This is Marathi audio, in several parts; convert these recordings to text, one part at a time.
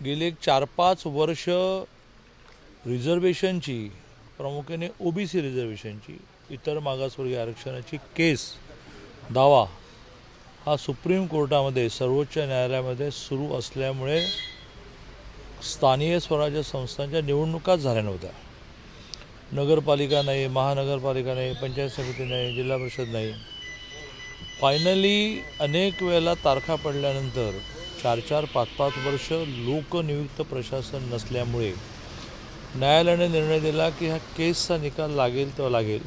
गेली एक 4-5 वर्ष रिझर्वेशनची, प्रामुख्याने ओबीसी रिझर्वेशनची, इतर मागासवर्गीय आरक्षणाची केस दावा हा सुप्रीम कोर्टामध्ये, सर्वोच्च न्यायालयामध्ये सुरू असल्यामुळे स्थानीय स्वराज्य संस्थांच्या निवडणुकाच झाल्या नव्हत्या. नगरपालिका नाही, महानगरपालिका नाही, पंचायत समिती नाही, जिल्हा परिषद नाही. फायनली अनेक वेळेला तारखा पडल्यानंतर 4-4, 5-5 वर्ष लोकनियुक्त प्रशासन नसल्यामुळे न्यायालयाने निर्णय दिला की ह्या केसचा निकाल लागेल तेव्हा लागेल,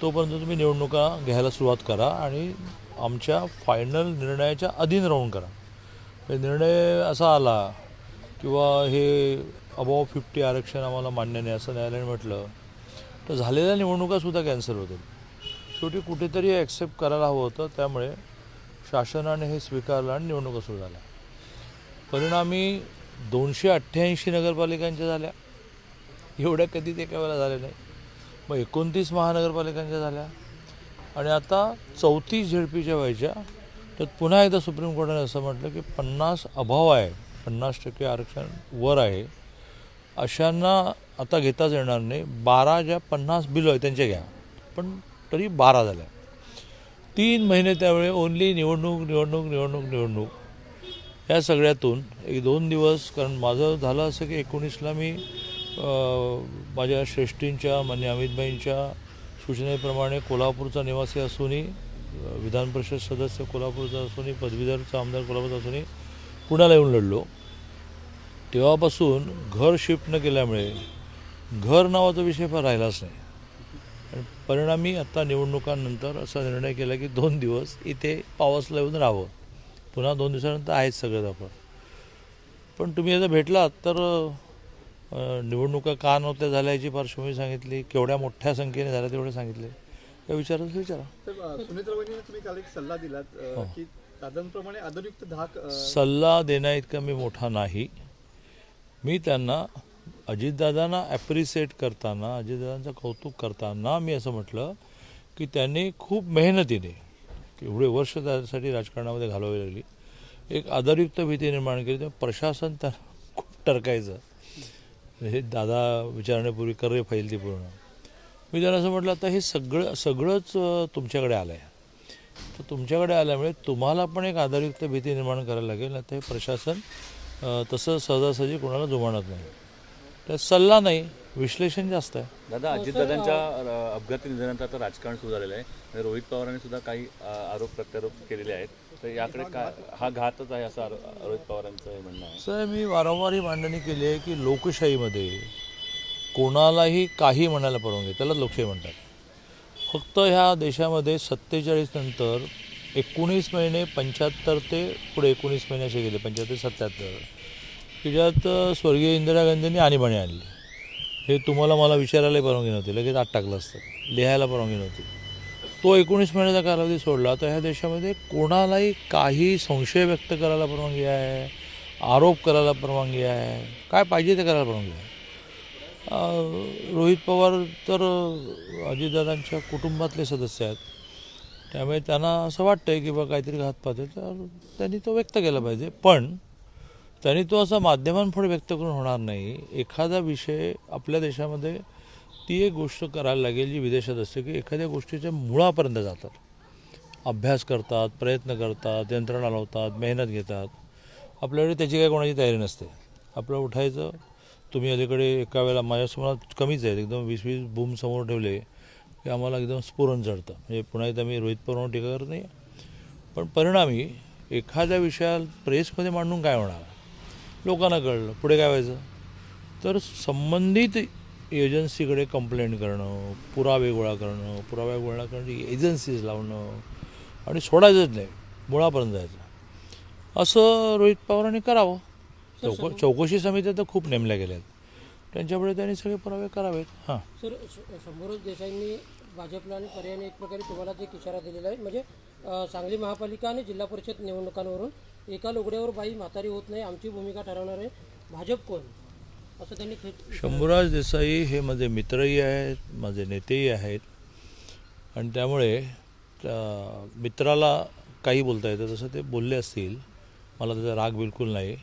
तोपर्यंत तुम्ही निवडणुका घ्यायला सुरुवात करा आणि आमच्या फायनल निर्णयाच्या अधीन राहून करा. निर्णय असा आला किंवा हे अबॉव 50 आरक्षण आम्हाला मान्य नाही असं न्यायालयाने म्हटलं तर झालेल्या निवडणुकासुद्धा कॅन्सल होतील. शेवटी कुठेतरी ॲक्सेप्ट करायला हवं होतं, त्यामुळे शासनाने हे स्वीकारलं आणि निवडणुका सुरू झाल्या. परिणामी 288 नगरपालिकांच्या झाल्या, एवढ्या कधीच एका वेळेला झाल्या नाही. मग 29 महानगरपालिकांच्या झाल्या आणि आता 34 झेडपीच्या व्हायच्या. तर पुन्हा एकदा सुप्रीम कोर्टाने असं म्हटलं की 50 अभाव आहे, 50% आरक्षण वर आहे, अशांना आता घेताच येणार नाही. 12 ज्या 50 बिलो आहे त्यांच्या घ्या, पण तरी 12 झाल्या. 3 महिने त्यावेळी ओन्ली निवडणूक निवडणूक निवडणूक निवडणूक या सगळ्यातून एक 2 दिवस, कारण माझं झालं असं की 19ला मी माझ्या श्रेष्ठींच्या मान्य अमितबाईंच्या सूचनेप्रमाणे कोल्हापूरचा निवासी असूनही, विधान परिषद सदस्य कोल्हापूरचा असूनही, पदवीधरचा आमदार कोल्हापूरचा असूनही पुण्याला येऊन लढलो. तेव्हापासून घर शिफ्ट न केल्यामुळे घर नावाचा विषय फार राहिलाच नाही. आणि परिणामी आता निवडणुकांनंतर असा निर्णय केला की 2 दिवस इथे पावसला येऊन राहावं, पुन्हा 2 दिवसानंतर आहेच सगळं आपण. पण तुम्ही आता भेटलात तर निवडणुका का नव्हत्या झाल्या याची पार्श्वभूमी सांगितली, केवढ्या मोठ्या संख्येने झाल्या तेवढे सांगितले. या विचारात विचारा. सुनेत्राबाईंनी तुम्ही काल एक सल्ला दिलात की दादांप्रमाणे आदरयुक्त धाक. सल्ला देण्या इतका मी मोठा नाही. मी त्यांना, अजितदादांना ॲप्रिसिएट करताना, अजितदादांचं कौतुक करताना मी असं म्हटलं की त्यांनी खूप मेहनतीने एवढे वर्ष त्यासाठी राजकारणामध्ये घालवावी लागली, एक आदरयुक्त भीती निर्माण केली. तर प्रशासन त्यांना खूप टरकायचं, हे दादा विचारण्यापूर्वी कर्रे फाईल ती पूर्ण. मी त्यांना असं म्हटलं आता हे सगळंच तुमच्याकडे आलं आहे, तर तुमच्याकडे आल्यामुळे तुम्हाला पण एक आदरयुक्त भीती निर्माण करायला लागेल, नाही तर हे प्रशासन तसं सहजासहजी कोणाला जुमानत नाही. तर सल्ला नाही, विश्लेषण जास्त आहे. दादा, अजितदादांच्या अपघाती निधनानंतर आता राजकारण सुरू झालेलं आहे आणि रोहित पवारांनी सुद्धा काही आरोप प्रत्यारोप केलेले आहेत. तर याकडे काय, हा घातच आहे असं रोहित पवारांचं म्हणणं आहे. सर, मी वारंवार ही मांडणी केली आहे की लोकशाहीमध्ये कोणालाही काही म्हणायला परवानगी, त्याला लोकशाही म्हणतात. फक्त ह्या देशामध्ये 47 नंतर 19 महिने, 75 ते पुढे 19 महिने असे गेले, 75-77, की ज्यात स्वर्गीय इंदिरा गांधींनी आणीबाणी आणली. हे तुम्हाला मला विचारायला परवानगी नव्हती, लगेच आत टाकलं असतं, लिहायला परवानगी नव्हती. तो 19 महिन्याचा कालावधी सोडला तर ह्या देशामध्ये कोणालाही काही संशय व्यक्त करायला परवानगी आहे, आरोप करायला परवानगी आहे, काय पाहिजे ते करायला परवानगी आहे. रोहित पवार तर अजितदादांच्या कुटुंबातले सदस्य आहेत, त्यामुळे त्यांना असं वाटतं आहे की बा काहीतरी घातपात आहे, तर त्यांनी तो व्यक्त केला पाहिजे. पण त्यांनी तो असा माध्यमांपुढे व्यक्त करून होणार नाही. एखादा विषय आपल्या देशामध्ये ती एक गोष्ट करायला लागेल जी विदेशात असते, की एखाद्या गोष्टीच्या मुळापर्यंत जातात, अभ्यास करतात, प्रयत्न करतात, यंत्रणा लावतात, मेहनत घेतात. आपल्याकडे त्याची काही कोणाची तयारी नसते. आपलं उठायचं, तुम्ही अलीकडे एका वेळेला माझ्यासमोर कमीच आहेत, एकदम 20-20 बूम समोर ठेवले की आम्हाला एकदम स्फुरण चढतं. म्हणजे पुन्हा एकदा मी रोहित पवारांवर टीका करत नाही, पण परिणामी एखाद्या विषयाला प्रेसमध्ये मांडून काय होणार, लोकांना कळलं, पुढे काय व्हायचं, तर संबंधित एजन्सीकडे कंप्लेंट करणं, पुरावे गोळा करणं, पुरावे गोळा करण्याची एजन्सीज लावणं आणि सोडायचंच नाही, मुळापर्यंत जायचं. असं रोहित पवारांनी करावं. चौकशी समित्या तर खूप नेमल्या गेल्या आहेत, त्यांच्यापुढे त्यांनी सगळे पुरावे करावेत. हां सर, शंभूराज देसाईंनी भाजपला आणि पर्यायाने एक प्रकारे तुम्हाला एक इशारा दिलेला आहे, म्हणजे सांगली महापालिका आणि जिल्हा परिषद निवडणुकांवरून एका लुगड्यावर बाई म्हातारी होत नाही, आमची भूमिका ठरवणार आहे भाजप कोण, असं त्यांनी. शंभूराज देसाई हे माझे मित्रही आहेत, माझे नेतेही आहेत, आणि त्यामुळे मित्राला काही बोलता येतं तसं ते बोलले असतील, मला त्याचा राग बिलकुल नाही.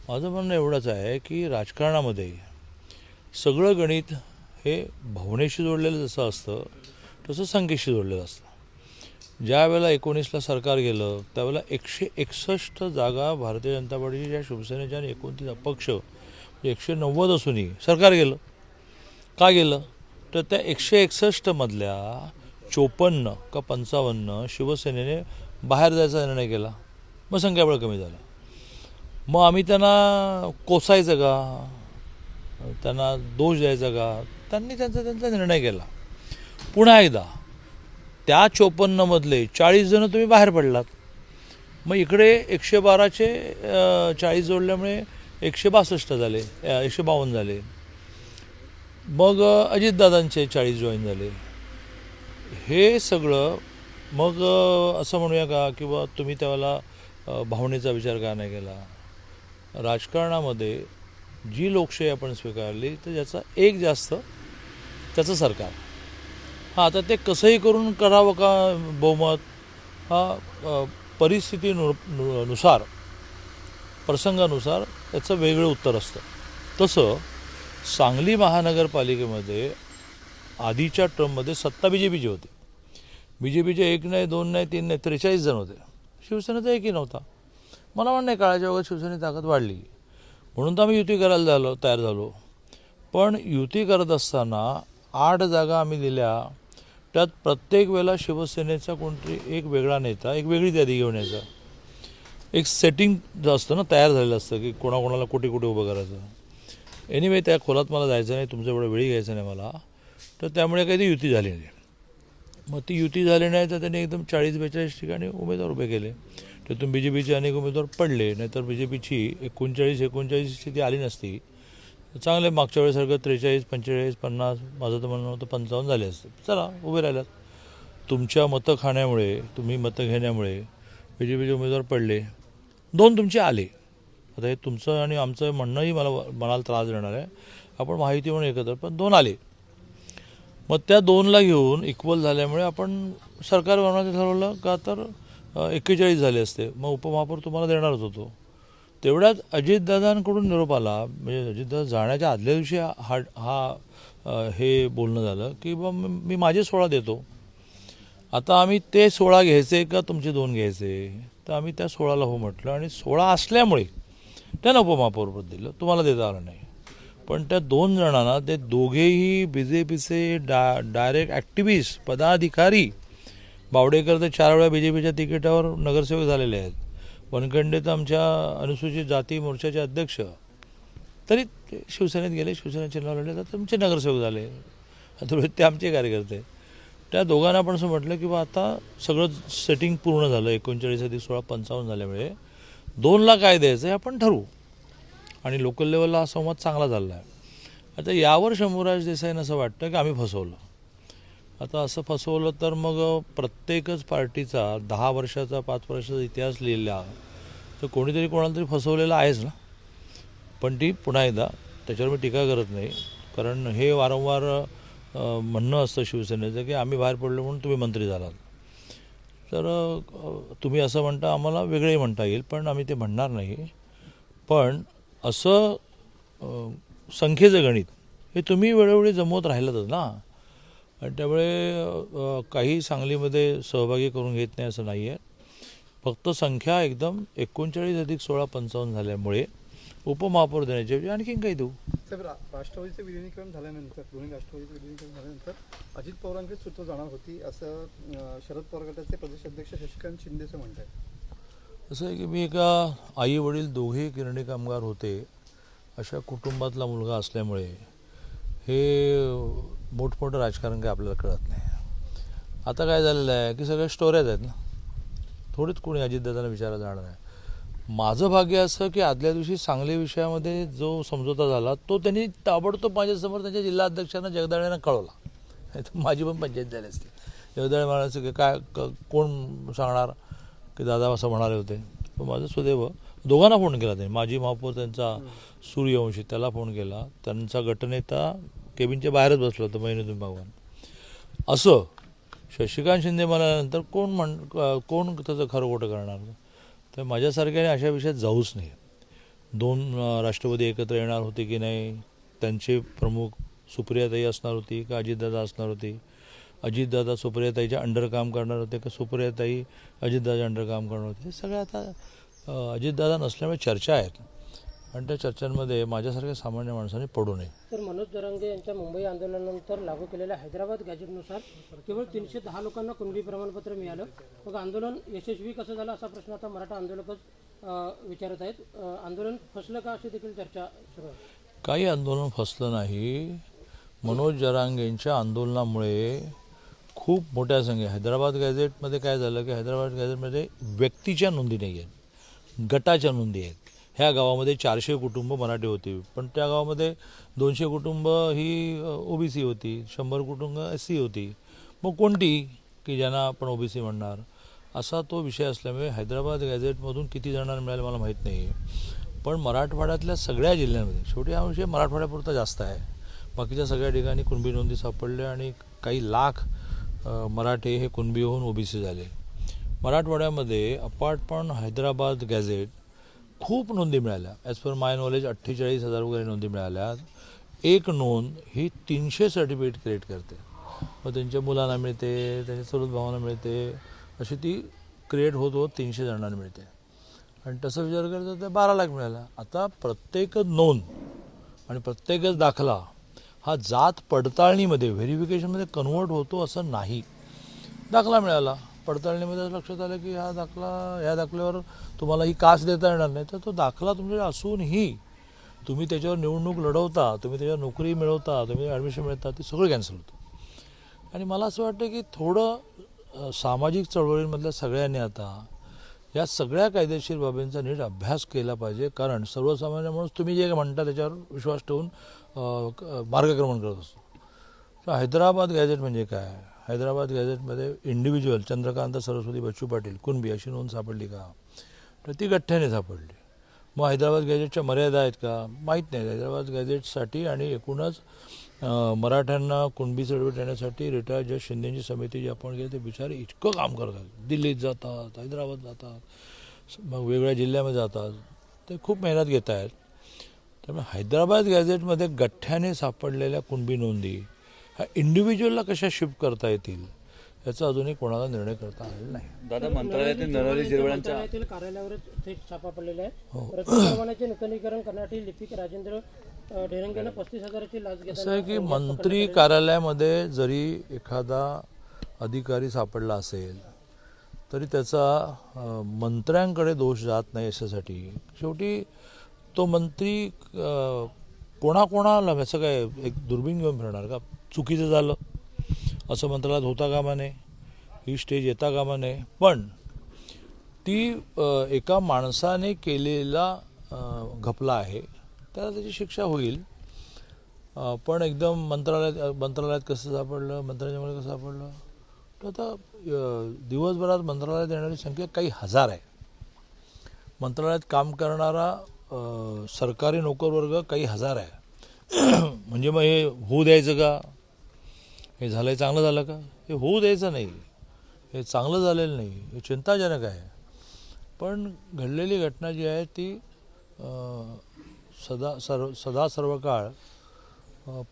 माझं म्हणणं एवढंच आहे की राजकारणामध्ये सगळं गणित हे भावनेशी जोडलेलं जसं असतं तसं संख्येशी जोडलेलं असतं. ज्या वेळेला 19ला सरकार गेलं त्यावेळेला 161 जागा भारतीय जनता पार्टीच्या, शिवसेनेच्या आणि 29 अपक्ष 190 असूनही सरकार गेलं. का गेलं तर त्या 161 मधल्या 54 का 55 शिवसेनेने बाहेर जायचा निर्णय केला. मग संख्याबळ कमी झालं. मग आम्ही त्यांना कोसायचं का, त्यांना दोष द्यायचा का? त्यांनी त्यांचा निर्णय केला. पुन्हा एकदा त्या 54 मधले 40 जण तुम्ही बाहेर पडलात. मग इकडे 112चे 40 जोडल्यामुळे 162 झाले, 152 झाले. मग अजितदादांचे 40 जॉईन झाले. हे सगळं मग असं म्हणूया का की बा तुम्ही त्यावेळेला भावनेचा विचार का नाही केला. राजकारणामध्ये जी लोकशाही आपण स्वीकारली तर ज्याचा एक जास्त त्याचं सरकार. हां, आता ते कसंही करून करावं का बहुमत, हा परिस्थितीनुसार प्रसंगानुसार त्याचं वेगळं उत्तर असतं. तसं सांगली महानगरपालिकेमध्ये आधीच्या टर्ममध्ये सत्ता BJPची होती. BJPचे 1 नाही 2 नाही 3 नाही 43 जण होते. शिवसेनेचा एकही नव्हता. मला म्हणणं आहे काळाच्या वगैरे शिवसेनेची ताकद वाढली म्हणून तर आम्ही युती करायला तयार झालो. पण युती करत असताना 8 जागा आम्ही दिल्या. त्यात प्रत्येक वेळेला शिवसेनेचा कोणतरी एक वेगळा नेता, एक वेगळी यादी घेऊन यायचा. एक सेटिंग जे असतं ना, तयार झालेलं असतं की कोणाकोणाला कुठे कुठे उभं करायचं. एनिवे त्या खोलात मला जायचं नाही, तुमचं एवढं वेळी घ्यायचं नाही मला. तर त्यामुळे काही ती युती झाली नाही. मग ती युती झाली नाही तर त्यांनी एकदम 40-42 ठिकाणी उमेदवार उभे केले. त्यातून BJPचे अनेक उमेदवार पडले. नाहीतर BJPची 39 ती आली नसती. चांगले मागच्या वेळेसारखं 43, 45, 50, माझं तर म्हणणं होतं 55 झाले असते. चला उभे राहिलात. तुमच्या मतं खाण्यामुळे, तुम्ही मतं घेण्यामुळे BJPचे उमेदवार पडले. 2 तुमचे आले. आता हे तुमचं आणि आमचं म्हणणंही मनाला त्रास देणार आहे. आपण माहिती म्हणून एकत्र, पण 2 आले. मग त्या 2ला घेऊन इक्वल झाल्यामुळे आपण सरकार बनवायचं ठरवलं का तर 41 झाले असते. मग उपमहापौर तुम्हाला देणारच होतो. तेवढ्यात अजितदादांकडून निरोप आला. म्हणजे अजितदादा जाण्याच्या आदल्या दिवशी हे बोलणं झालं की बा मी माझे 16 देतो. आता आम्ही ते 16 घ्यायचे का तुमचे 2 घ्यायचे. तर आम्ही त्या 16ला हो म्हटलं आणि 16 असल्यामुळे त्यांना उपमहापौरपद दिलं. तुम्हाला देता आलं नाही. पण त्या 2 जणांना, ते दोघेही BJPचे डायरेक्ट ॲक्टिव्हिस्ट, पदाधिकारी. बावडेकर तर 4 वेळा BJPच्या तिकिटावर नगरसेवक झालेले आहेत. वनखंडे तर आमच्या अनुसूचित जाती मोर्चाचे अध्यक्ष. तरी ते शिवसेनेत गेले, शिवसेनेत चिन्ह लढले तर तुमचे नगरसेवक झाले. आता ते आमचे कार्यकर्ते. त्या दोघांना आपण असं म्हटलं की बा आता सगळं सेटिंग पूर्ण झालं. 39 अधिक 16 55 झाल्यामुळे 2ला काय द्यायचं हे आपण ठरवू. आणि लोकल लेवलला हा संवाद चांगला झाला आहे. आता यावर शंभूराज देसाईंना असं वाटतं की आम्ही फसवलं. आता असं फसवलं तर मग प्रत्येकच पार्टीचा 10 वर्षाचा 5 वर्षाचा इतिहास लिहिला तर कोणीतरी कोणाला तरी फसवलेलं आहेच ना. पण ती पुन्हा एकदा त्याच्यावर मी टीका करत नाही. कारण हे वारंवार म्हणणं असतं शिवसेनेचं की आम्ही बाहेर पडलो म्हणून तुम्ही मंत्री झालात. तर तुम्ही असं म्हणता, आम्हाला वेगळंही म्हणता येईल, पण आम्ही ते म्हणणार नाही. पण असं संख्येचं गणित हे तुम्ही वेळोवेळी जमवत राहिलातच ना. आणि त्यामुळे काही सांगलीमध्ये सहभागी करून घेत नाही असं नाही आहे. फक्त संख्या एकदम 39 अधिक 16 55 झाल्यामुळे उपमहापौर देण्याच्या ऐवजी आणखीन काही देऊ. साहेब, राष्ट्रवादीचे विलिनीकरण झाल्यानंतर, दोन्ही राष्ट्रवादीचे विलिनीकरण झाल्यानंतर अजित पवारांकडे सूत्र जाणार होती असं शरद पवार गटाचे प्रदेशाध्यक्ष शशिकांत शिंदेचं म्हणत आहे. असं आहे की मी एका आई वडील दोघेही गिरणी कामगार होते अशा कुटुंबातला मुलगा असल्यामुळे हे मोठमोठं राजकारण काही आपल्याला कळत नाही. आता काय झालेलं आहे की सगळ्या स्टोऱ्याच आहेत ना. थोडीच कोणी अजितदादांना विचारायला जाणार आहे. माझं भाग्य असं की आदल्या दिवशी सांगली विषयामध्ये जो समझोता झाला तो त्यांनी ताबडतोब माझ्यासमोर त्यांच्या जिल्हा अध्यक्षांना जगदाळेंना कळवला. तर माझी पण पंचायत झाली असते. जगदाळे म्हणायचं की काय कोण सांगणार की दादा असं म्हणाले होते. पण माझं सुदैव दोघांना फोन केला त्यांनी. माजी महापौर त्यांचा सूर्यवंशी त्याला फोन केला. त्यांचा गटनेता केबिनच्या बाहेरच बसला होता महिनोदून भगवान. असं शशिकांत शिंदे म्हणाल्यानंतर कोण त्याचं खरं खोटं करणार. तर माझ्यासारख्याने अशा विषयात जाऊच नाही. दोन राष्ट्रवादी एकत्र येणार होते की नाही, त्यांचे प्रमुख सुप्रियाताई असणार होती का अजितदादा असणार होती, अजितदादा सुप्रियाताईच्या अंडर काम करणार होते का सुप्रियाताई अजितदादाच्या अंडर काम करणार होते, हे सगळं आता अजितदादा नसल्यामुळे चर्चा आहेत आणि त्या चर्चांमध्ये माझ्यासारख्या सामान्य माणसाने पडू नये. तर मनोज जरांगे यांच्या मुंबई आंदोलनानंतर लागू केलेल्या हैदराबाद गॅजेटनुसार केवळ 310 लोकांना कुणबी प्रमाणपत्र मिळालं. मग आंदोलन यशस्वी कसं झालं असा प्रश्न आता मराठा आंदोलकच विचारत आहेत. आंदोलन फसलं का अशी देखील चर्चा सुरू आहे. काही आंदोलन फसलं नाही. मनोज जरांगेंच्या आंदोलनामुळे खूप मोठ्या संख्येने हैदराबाद गॅझेटमध्ये काय झालं की हैदराबाद गॅझेटमध्ये व्यक्तीच्या नोंदी नाही आहेत, गटाच्या नोंदी आहेत. ह्या गावामध्ये 400 कुटुंब मराठी होती, पण त्या गावामध्ये 200 कुटुंब ही ओबीसी होती, 100 कुटुंब SC होती. मग कोणती की ज्यांना आपण ओबीसी म्हणणार, असा तो विषय असल्यामुळे हैदराबाद गॅझेटमधून किती जणांना मिळालं मला माहीत नाही. पण मराठवाड्यातल्या सगळ्या जिल्ह्यांमध्ये, शेवटी हा विषय मराठवाड्यापुरता जास्त आहे, बाकीच्या सगळ्या ठिकाणी कुणबी नोंदी सापडल्या आणि काही लाख मराठे हे कुणबी होऊन ओबीसी झाले. मराठवाड्यामध्ये अपार्ट पण हैदराबाद गॅझेट खूप नोंदी मिळाल्या. ॲज पर माय नॉलेज 48,000 वगैरे नोंदी मिळाल्या. एक नोंद ही 300 सर्टिफिकेट क्रिएट करते. मग त्यांच्या मुलांना मिळते, त्यांच्या चुलत भावांना मिळते, अशी ती क्रिएट होत होत 300 जणांना मिळते. आणि तसं विचार करता तर 12 लाख मिळाला. आता प्रत्येक नोंद आणि प्रत्येकच दाखला हा जात पडताळणीमध्ये व्हेरिफिकेशनमध्ये कन्वर्ट होतो असं नाही. दाखला मिळाला, पडताळणीमध्ये लक्षात आलं की हा दाखला, या दाखल्यावर तुम्हाला ही कास्ट देता येणार नाही, तर तो दाखला तुमच्याकडे असूनही तुम्ही त्याच्यावर निवडणूक लढवता, तुम्ही त्याच्यावर नोकरी मिळवता, तुम्ही ॲडमिशन मिळवता, ते सगळं कॅन्सल होतं. आणि मला असं वाटतं की थोडं सामाजिक चळवळींमधल्या सगळ्यांनी आता या सगळ्या कायदेशीर बाबींचा नीट अभ्यास केला पाहिजे. कारण सर्वसामान्य माणूस तुम्ही जे म्हणता त्याच्यावर विश्वास ठेवून मार्गक्रमण करत असतो. तर हैदराबाद गॅझेट म्हणजे काय? हैदराबाद गॅझेटमध्ये इंडिव्हिज्युअल चंद्रकांत सरस्वती बच्चू पाटील कुणबी अशी नोंद सापडली का? तर ती गठ्ठ्याने सापडली. मग हैदराबाद गॅझेटच्या मर्यादा आहेत का? माहीत नाही. हैदराबाद गॅझेटसाठी आणि एकूणच मराठ्यांना कुणबी सर्टिफिकेट येण्यासाठी रिटायर्ड जज शिंदेची समिती जी आपण केली ते बिचारे इतकं काम करतात. दिल्लीत जातात, हैदराबाद जातात, मग वेगवेगळ्या जिल्ह्यामध्ये जातात, ते खूप मेहनत घेत आहेत. त्यामुळे हैदराबाद गॅझेटमध्ये गठ्ठ्याने सापडलेल्या कुणबी नोंदी ह्या इंडिव्हिज्युअलला कशा शिफ्ट करता येतील याचा अजूनही कोणाला निर्णय करता आलेला नाही. दादा, मंत्रालयातील नरहरी झिरवळांच्या मंत्रालयातील कार्यालयावरच थेट छापा पडलेला आहे. परवान्याचे नूतनीकरण करण्यासाठी लिपिक राजेंद्र ढेरंगेनं 35,000ची लाच घेतली. असं आहे की मंत्री कार्यालयामध्ये जरी एखादा अधिकारी सापडला असेल तरी त्याचा मंत्र्यांकडे दोष जात नाही. याच्यासाठी शेवटी तो मंत्री कोणाकोणाला असं काय एक दुर्बीण घेऊन फिरणार का? चुकीचं झालं असं मंत्रालयात होता कामा नये, ही स्टेज येता कामा नये. पण ती एका माणसाने केलेला घपला आहे, त्याला त्याची शिक्षा होईल. पण एकदम मंत्रालयात कसं सापडलं, मंत्र्यांच्यामुळे कसं सापडलं, तर आता दिवसभरात मंत्रालयात येणारी संख्या काही हजार आहे. मंत्रालयात काम करणारा सरकारी नोकरवर्ग काही हजार आहे. म्हणजे मग हे होऊ द्यायचं का? हे झालं चांगलं झालं का? हे होऊ द्यायचं नाही, हे चांगलं झालेलं नाही, हे चिंताजनक आहे. पण घडलेली घटना जी आहे ती सदा सर्व काळ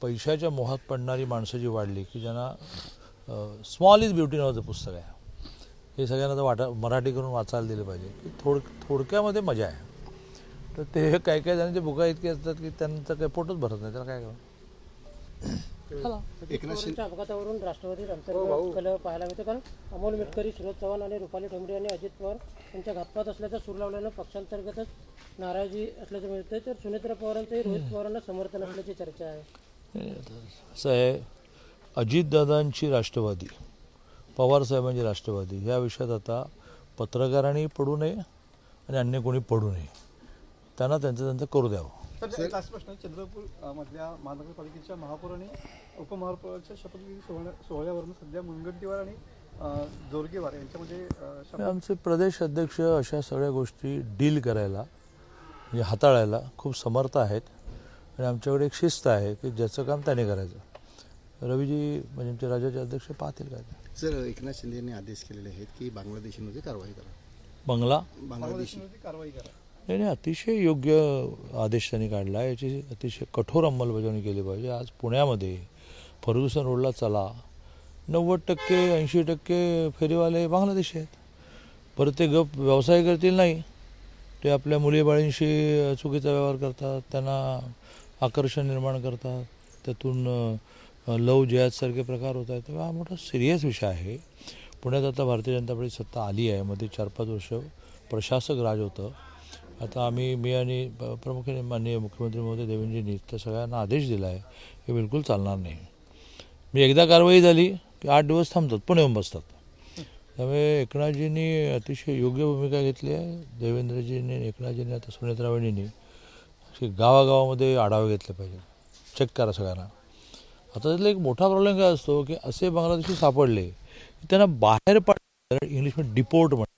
पैशाच्या मोहात पडणारी माणसं जी वाढली की ज्यांना स्मॉल इज ब्युटी नावाचं पुस्तक आहे, हे सगळ्यांना तर मराठी करून वाचायला दिलं पाहिजे की थोडक्यामध्ये मजा आहे. तर ते काही काही जणांचे बुका इतके असतात की त्यांचं काही पोटच भरत नाही, त्याला काय पवारांच्या अपघातावरून राष्ट्रवादीत अंतर्गत कलह पाहायला मिळतो. कारण अमोल मिटकरी, सुरज चव्हाण आणि रुपाली ठोंबरे यांनी अजित पवार यांच्या घातपात असल्याचा सूर लावल्यानं पक्षांतर्गतच नाराजी असल्याचं मिळतंय. तर सुनेत्रा पवारांचंही रोहित पवारांना समर्थन असल्याची चर्चा आहे. असं आहे, अजितदादांची राष्ट्रवादी, पवारसाहेबांची राष्ट्रवादी ह्या विषयात आता पत्रकारांनी पडू नये आणि अन्य कोणी पडू नये. त्यांना त्यांचं करू द्यावं. तर एक लास्ट प्रश्न, चंद्रपूर मधल्या महानगरपालिकेच्या महापौर आणि उपमहापौराच्या शपथविधी सोहळ्यावरून सध्या मुनगंटीवार आणि जोरगेवार यांच्यामध्ये आमचे प्रदेश अध्यक्ष अशा सगळ्या गोष्टी डील करायला म्हणजे हाताळायला खूप समर्थ आहेत. आणि आमच्याकडे एक शिस्त आहे की ज्याचं काम त्याने करायचं. रवीजी म्हणजे आमचे राज्याचे अध्यक्ष पाहतील काय. सर, एकनाथ शिंदे यांनी आदेश केलेले आहेत की बांगलादेशीमध्ये कारवाई करा. बांगलादेशी कारवाई करा. नाही नाही, अतिशय योग्य आदेश त्यांनी काढला आहे. याची अतिशय कठोर अंमलबजावणी केली पाहिजे. आज पुण्यामध्ये फर्ग्युसन रोडला चला, 90% 80% फेरीवाले बांगलादेशी आहेत. परत ते गप व्यवसाय करतील नाही, ते आपल्या मुलीबाळींशी चुकीचा व्यवहार करतात, त्यांना आकर्षण निर्माण करतात, त्यातून लव जिहादसारखे प्रकार होत आहेत. तेव्हा हा मोठा सिरियस विषय आहे. पुण्यात आता भारतीय जनता पार्टी सत्ता आली आहे. मध्ये 4-5 वर्ष प्रशासक राज होतं. आता मी आणि प्रामुख्याने माननीय मुख्यमंत्री महोदय देवेंद्रजींनी त्या सगळ्यांना आदेश दिला आहे, हे बिलकुल चालणार नाही. मी एकदा कारवाई झाली की 8 दिवस थांबतात, पुणे येऊन बसतात. त्यामुळे एकनाथजींनी अतिशय योग्य भूमिका घेतली आहे. देवेंद्रजींनी, एकनाथजींनी, आता सुनेत्रा वहिनींनी असे गावागावामध्ये आढावे घेतले पाहिजे. चेक करा सगळ्यांना. आता त्यातला एक मोठा प्रॉब्लेम काय असतो की असे बांगलादेशी सापडले की त्यांना बाहेर इंग्लिशमध्ये डिपोर्ट म्हणतात.